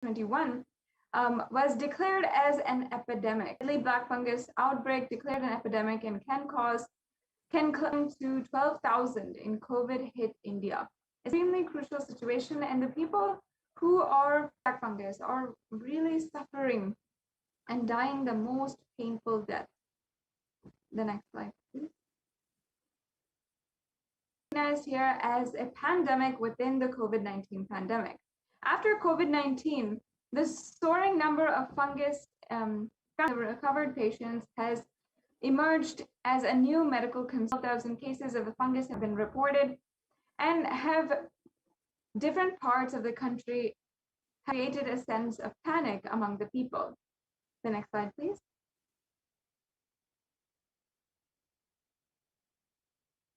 2021, was declared as an epidemic. Deadly black fungus outbreak declared an epidemic and can climb to 12,000 in COVID hit India. Extremely crucial situation, and the people who are black fungus are really suffering and dying the most painful death. The next slide, please. Recognized here as a pandemic within the COVID-19 pandemic. After COVID-19, the soaring number of fungus recovered patients has emerged as a new medical concern. 12,000 cases of the fungus have been reported, and have different parts of the country created a sense of panic among the people. The next slide, please.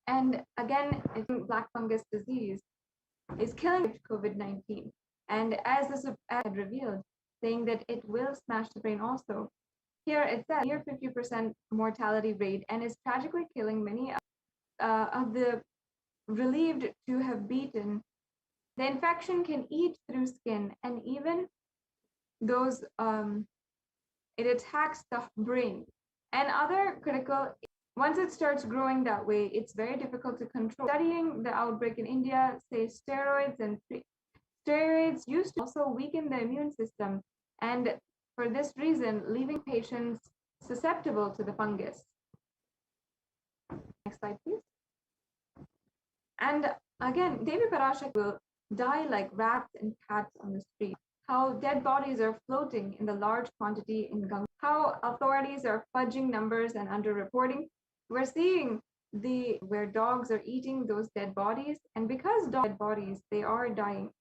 And again, black fungus disease is killing COVID-19. And as this had revealed, saying that it will smash the brain also. Here it says near 50% mortality rate, and is tragically killing many of the relieved to have beaten. The infection can eat through skin, and even those it attacks the brain and other critical. Once it starts growing that way, it's very difficult to control. Studying the outbreak in India, say steroids used to also weaken the immune system, and for this reason, leaving patients susceptible to the fungus. Next slide, please. And again, Devi Parashakti will die like rats and cats on the street. How dead bodies are floating in the large quantity in Ganga. How authorities are fudging numbers and underreporting. We're seeing where dogs are eating those dead bodies, and because dead bodies, they are dying.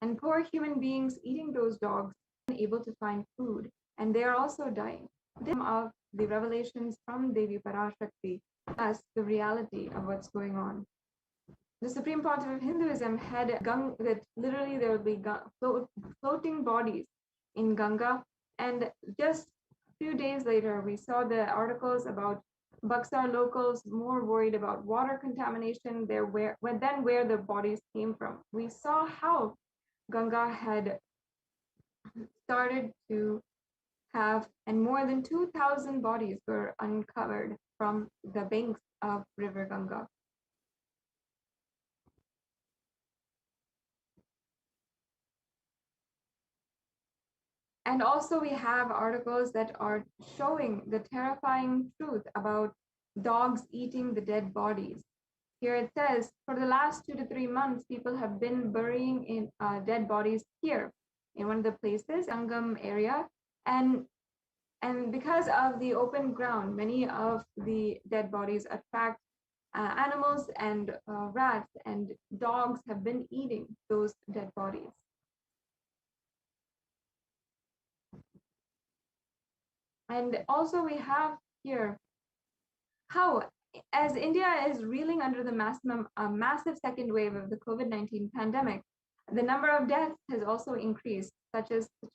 And poor human beings eating those dogs are unable to find food, and they are also dying. This is of the revelations from Devi Parashakti as the reality of what's going on. The Supreme Pontiff of Hinduism had that literally there will be floating bodies in Ganga, and just a few days later, we saw the articles about Buxar locals more worried about water contamination where the bodies came from. We saw how Ganga had started to have, and more than 2,000 bodies were uncovered from the banks of River Ganga. And also we have articles that are showing the terrifying truth about dogs eating the dead bodies. Here it says, for the last 2 to 3 months, people have been burying in dead bodies here in one of the places, Sangam area. And because of the open ground, many of the dead bodies attract animals, and rats and dogs have been eating those dead bodies. And also we have here how, as India is reeling under the massive second wave of the COVID-19 pandemic, the number of deaths has also increased, such as the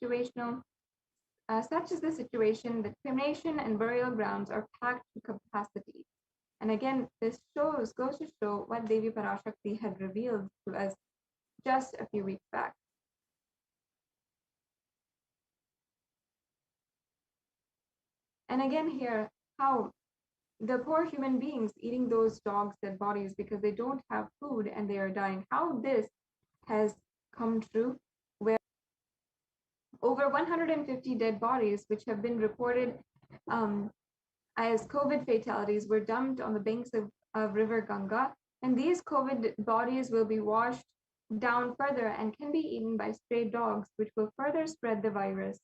situation that cremation and burial grounds are packed to capacity. And again, this goes to show what Devi Parashakti had revealed to us just a few weeks back. And again here, how the poor human beings eating those dogs' dead bodies because they don't have food and they are dying, how this has come true, where over 150 dead bodies, which have been reported as COVID fatalities, were dumped on the banks of River Ganga. And these COVID bodies will be washed down further and can be eaten by stray dogs, which will further spread the virus.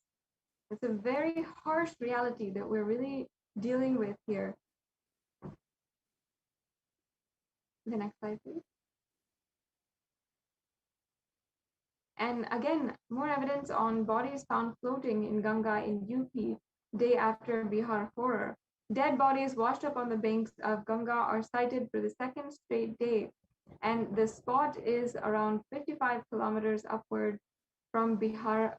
It's a very harsh reality that we're really dealing with here. The next slide, please. And again, more evidence on bodies found floating in Ganga in UP day after Bihar horror. Dead bodies washed up on the banks of Ganga are sighted for the second straight day. And the spot is around 55 kilometers upward from Bihar,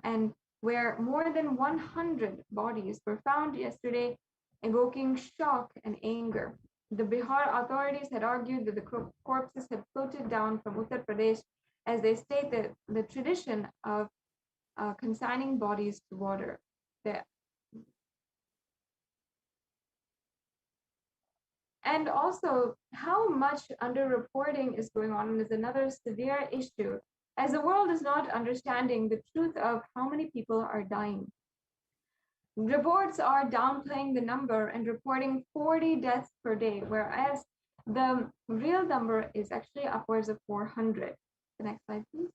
and where more than 100 bodies were found yesterday, evoking shock and anger. The Bihar authorities had argued that the corpses had floated down from Uttar Pradesh, as they state that the tradition of consigning bodies to water. And also, how much underreporting is going on is another severe issue, as the world is not understanding the truth of how many people are dying. Reports are downplaying the number and reporting 40 deaths per day, whereas the real number is actually upwards of 400. The next slide, please.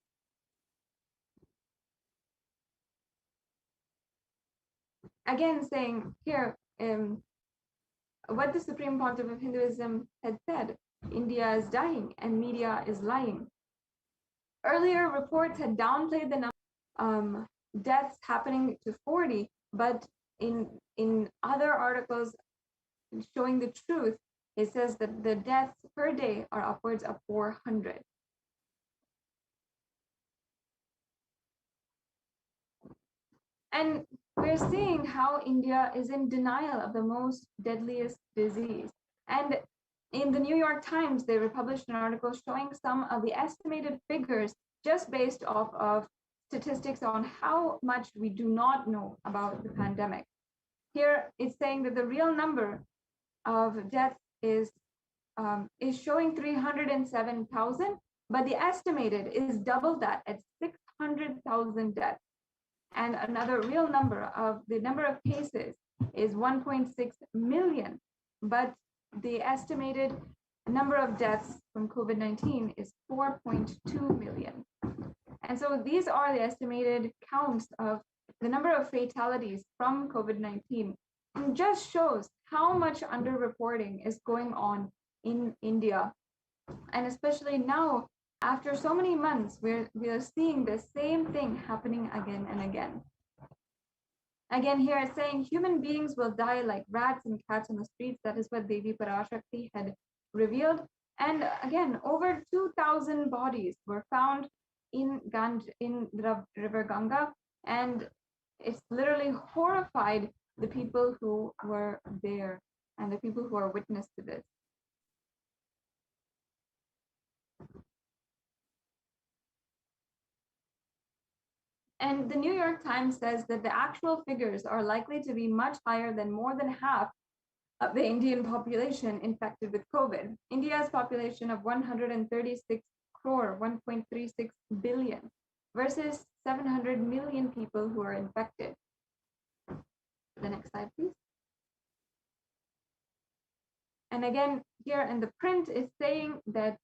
Again, saying here, what the Supreme Pontiff of Hinduism had said, India is dying and media is lying. Earlier reports had downplayed the number deaths happening to 40, but in other articles showing the truth, it says that the deaths per day are upwards of 400. And we're seeing how India is in denial of the most deadliest disease. And in the New York Times, they republished an article showing some of the estimated figures just based off of statistics on how much we do not know about the pandemic. Here, it's saying that the real number of deaths is showing 307,000, but the estimated is double that at 600,000 deaths. And another real number of the number of cases is 1.6 million, but the estimated number of deaths from COVID-19 is 4.2 million. And so these are the estimated counts of the number of fatalities from COVID-19. And just shows how much underreporting is going on in India. And especially now, after so many months, we are seeing the same thing happening again and again. Again, here it's saying human beings will die like rats and cats on the streets. That is what Devi Parashakti had revealed. And again, over 2,000 bodies were found in the river Ganga. And it's literally horrified the people who were there and the people who are witness to this. And the New York Times says that the actual figures are likely to be much higher than more than half of the Indian population infected with COVID. India's population of 136 crore, 1.36 billion, versus 700 million people who are infected. The next slide, please. And again, here in the print is saying that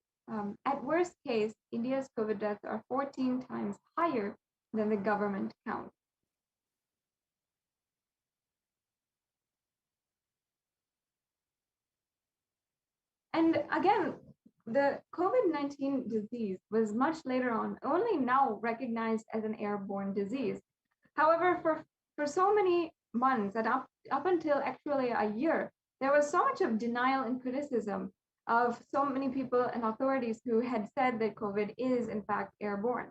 at worst case, India's COVID deaths are 14 times higher than the government count. And again, the COVID-19 disease was much later on, only now recognized as an airborne disease. However, for so many months and up until actually a year, there was so much of denial and criticism of so many people and authorities who had said that COVID is in fact airborne.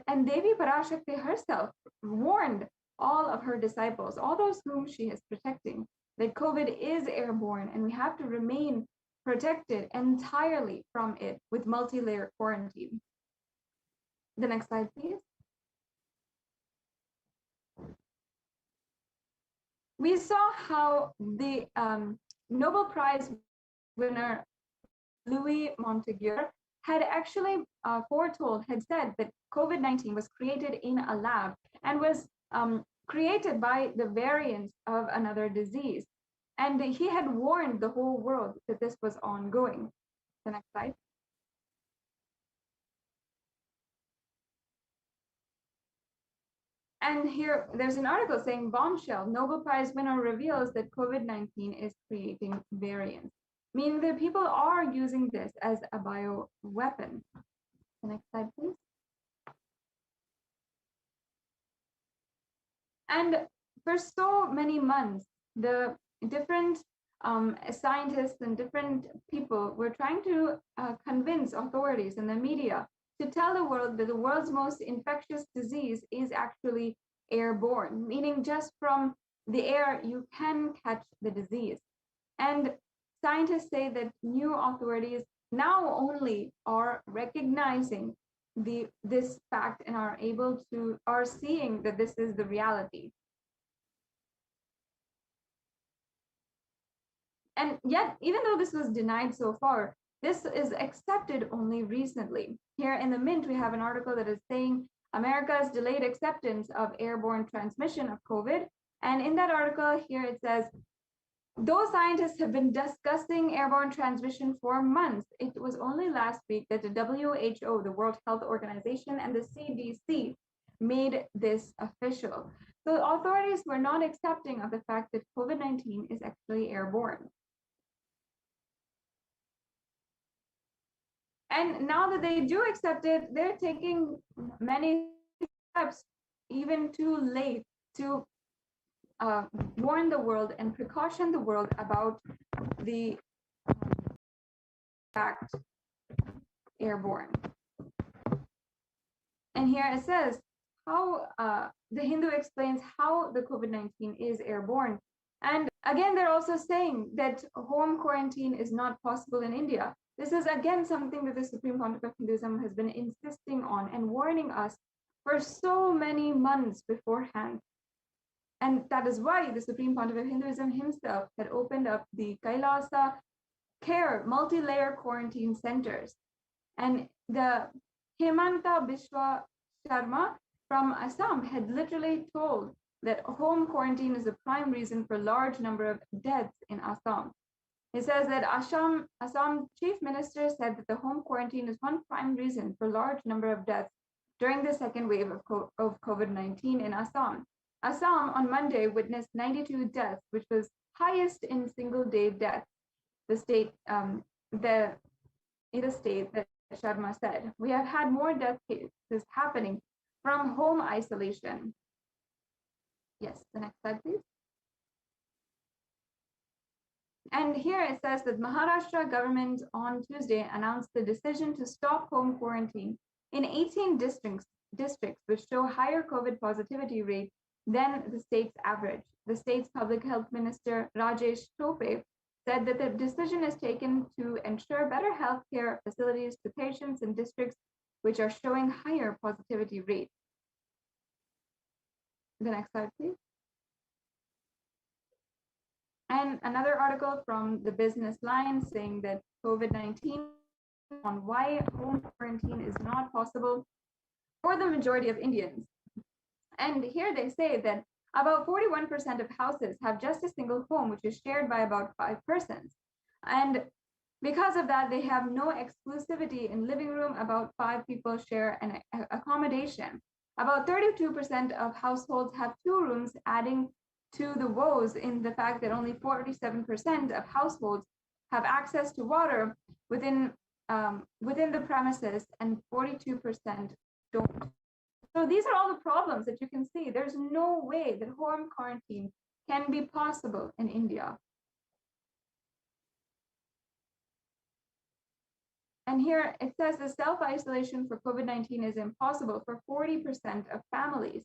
And Devi Parashakti herself warned all of her disciples, all those whom she is protecting, that COVID is airborne and we have to remain protected entirely from it with multi-layer quarantine. The next slide, please. We saw how the Nobel Prize winner Louis Montagnier had actually had said that COVID-19 was created in a lab and was created by the variants of another disease. And he had warned the whole world that this was ongoing. The next slide. And here there's an article saying bombshell, Nobel Prize winner reveals that COVID-19 is creating variants, meaning that people are using this as a bioweapon. The next slide, please. And for so many months, the different scientists and different people were trying to convince authorities and the media to tell the world that the world's most infectious disease is actually airborne, meaning just from the air you can catch the disease. And scientists say that new authorities now only are recognizing this fact and are seeing that this is the reality. And yet, even though this was denied so far, this is accepted only recently. Here in the Mint, we have an article that is saying America's delayed acceptance of airborne transmission of COVID. And in that article here, it says, though scientists have been discussing airborne transmission for months, it was only last week that the WHO, the World Health Organization, and the CDC made this official. So authorities were not accepting of the fact that COVID-19 is actually airborne. And now that they do accept it, they're taking many steps, even too late, to warn the world and precaution the world about the fact airborne. And here it says how the Hindu explains how the COVID-19 is airborne. And again, they're also saying that home quarantine is not possible in India. This is again something that the Supreme Pontiff of Hinduism has been insisting on and warning us for so many months beforehand. And that is why the Supreme Pontiff of Hinduism himself had opened up the Kailasa care multi-layer quarantine centers. And the Hemanta Biswa Sharma from Assam had literally told that home quarantine is the prime reason for large number of deaths in Assam. He says that Assam chief minister said that the home quarantine is one prime reason for large number of deaths during the second wave of COVID-19 in Assam. Assam on Monday witnessed 92 deaths, which was highest in single day death. The state, in the state that Sharma said, we have had more death cases happening from home isolation. Yes, the next slide, please. And here it says that Maharashtra government on Tuesday announced the decision to stop home quarantine in 18 districts which show higher COVID positivity rate than the state's average. The state's public health minister, Rajesh Tope, said that the decision is taken to ensure better healthcare facilities to patients in districts which are showing higher positivity rates. The next slide, please. And another article from the Business Line saying that COVID-19 on why home quarantine is not possible for the majority of Indians. And here they say that about 41% of houses have just a single home, which is shared by about 5 persons. And because of that, they have no exclusivity in living room. About 5 people share an accommodation. About 32% of households have 2 rooms, adding to the woes in the fact that only 47% of households have access to water within the premises and 42% don't. So these are all the problems that you can see. There's no way that home quarantine can be possible in India. And here it says the self-isolation for COVID-19 is impossible for 40% of families.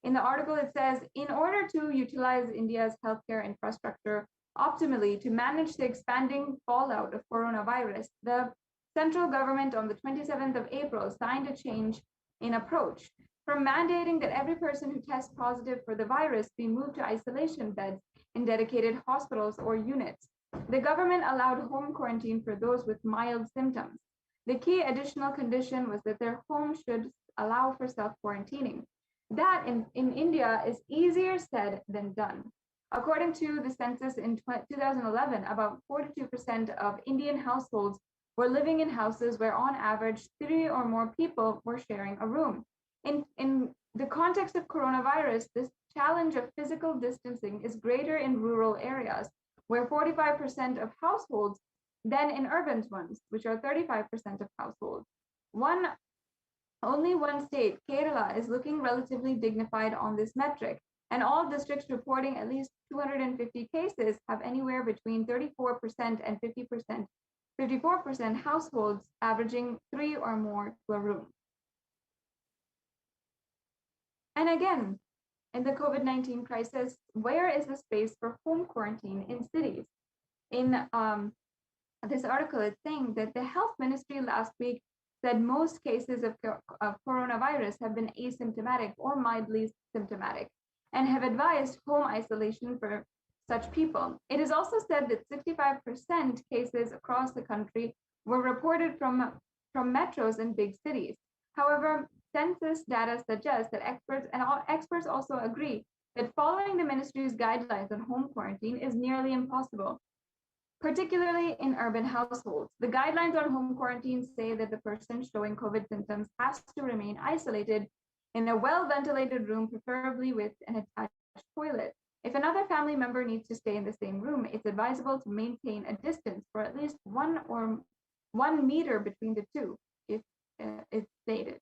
In the article, it says, in order to utilize India's healthcare infrastructure optimally to manage the expanding fallout of coronavirus, the central government on the 27th of April signed a change in approach from mandating that every person who tests positive for the virus be moved to isolation beds in dedicated hospitals or units. The government allowed home quarantine for those with mild symptoms. The key additional condition was that their home should allow for self-quarantining. That in India is easier said than done. According to the census in 2011, about 42% of Indian households were living in houses where on average 3 or more people were sharing a room. In the context of coronavirus, this challenge of physical distancing is greater in rural areas, where 45% of households than in urban ones, which are 35% of households. Only one state, Kerala, is looking relatively dignified on this metric, and all districts reporting at least 250 cases have anywhere between 34% and 54% households averaging 3 or more to a room. And again, in the COVID-19 crisis, where is the space for home quarantine in cities? In this article, it's saying that the health ministry last week said most cases of coronavirus have been asymptomatic or mildly symptomatic and have advised home isolation for such people. It is also said that 65% cases across the country were reported from metros and big cities. However, census data suggests that experts also agree that following the ministry's guidelines on home quarantine is nearly impossible, particularly in urban households. The guidelines on home quarantine say that the person showing COVID symptoms has to remain isolated in a well-ventilated room, preferably with an attached toilet. If another family member needs to stay in the same room, it's advisable to maintain a distance for at least 1 meter between the two, if it's stated.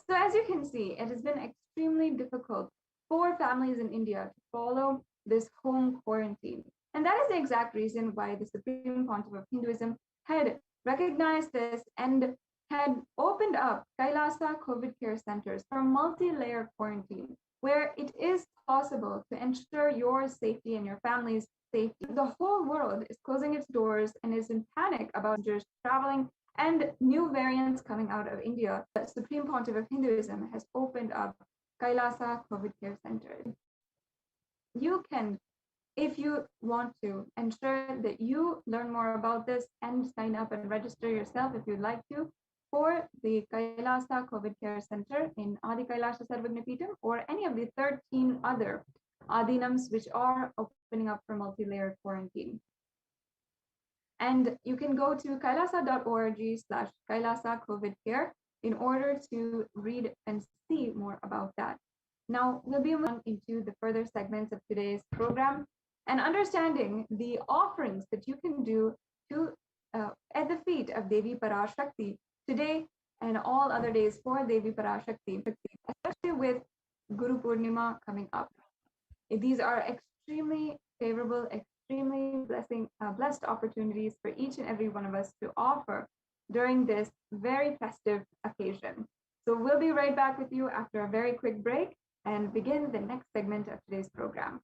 So as you can see, it has been extremely difficult for families in India to follow this home quarantine. And that is the exact reason why the Supreme Pontiff of Hinduism had recognized this and had opened up Kailasa COVID care centers for multi-layer quarantine, where it is possible to ensure your safety and your family's safety. The whole world is closing its doors and is in panic about just traveling and new variants coming out of India. The Supreme Pontiff of Hinduism has opened up Kailasa COVID care centers. You can, if you want to, ensure that you learn more about this and sign up and register yourself if you'd like to for the Kailasa COVID Care Center in Adi Kailasha Sarvagnapeetham or any of the 13 other adinams which are opening up for multi-layered quarantine. And you can go to kailasa.org/Kailasa COVID Care in order to read and see more about that. Now, we'll be moving into the further segments of today's program and understanding the offerings that you can do to at the feet of Devi Parashakti today and all other days for Devi Parashakti, especially with Guru Purnima coming up. These are extremely favorable, extremely blessed opportunities for each and every one of us to offer during this very festive occasion. So we'll be right back with you after a very quick break and begin the next segment of today's program.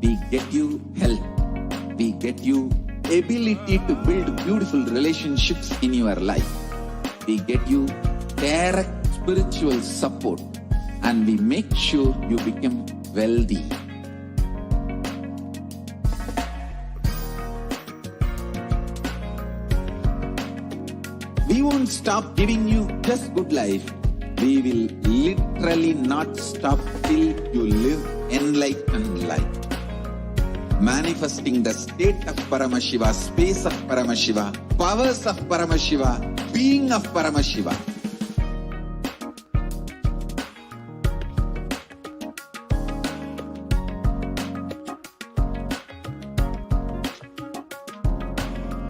We get you health. We get you ability to build beautiful relationships in your life. We get you direct spiritual support and we make sure you become wealthy. We won't stop giving you just good life. We will literally not stop till you live enlightened life. Manifesting the state of Paramashiva, space of Paramashiva, powers of Paramashiva, being of Paramashiva.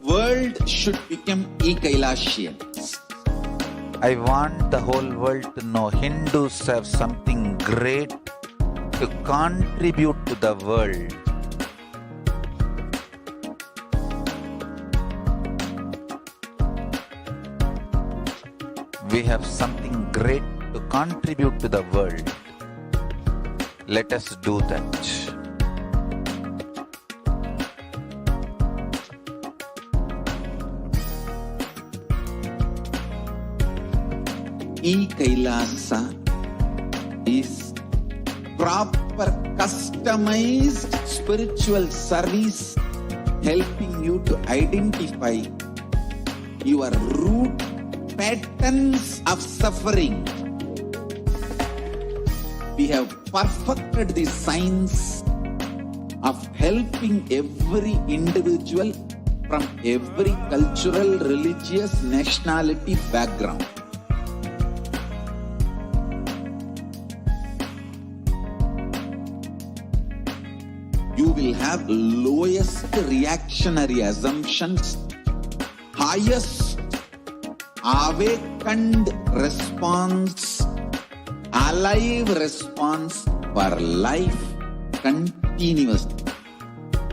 World should become e-Kailashian. I want the whole world to know Hindus have something great to contribute to the world. We have something great to contribute to the world. Let us do that. E-Kailasa is proper customized spiritual service helping you to identify your root patterns of suffering. We have perfected the science of helping every individual from every cultural, religious, nationality background. You will have lowest reactionary assumptions, highest awakened response, alive response for life continuously.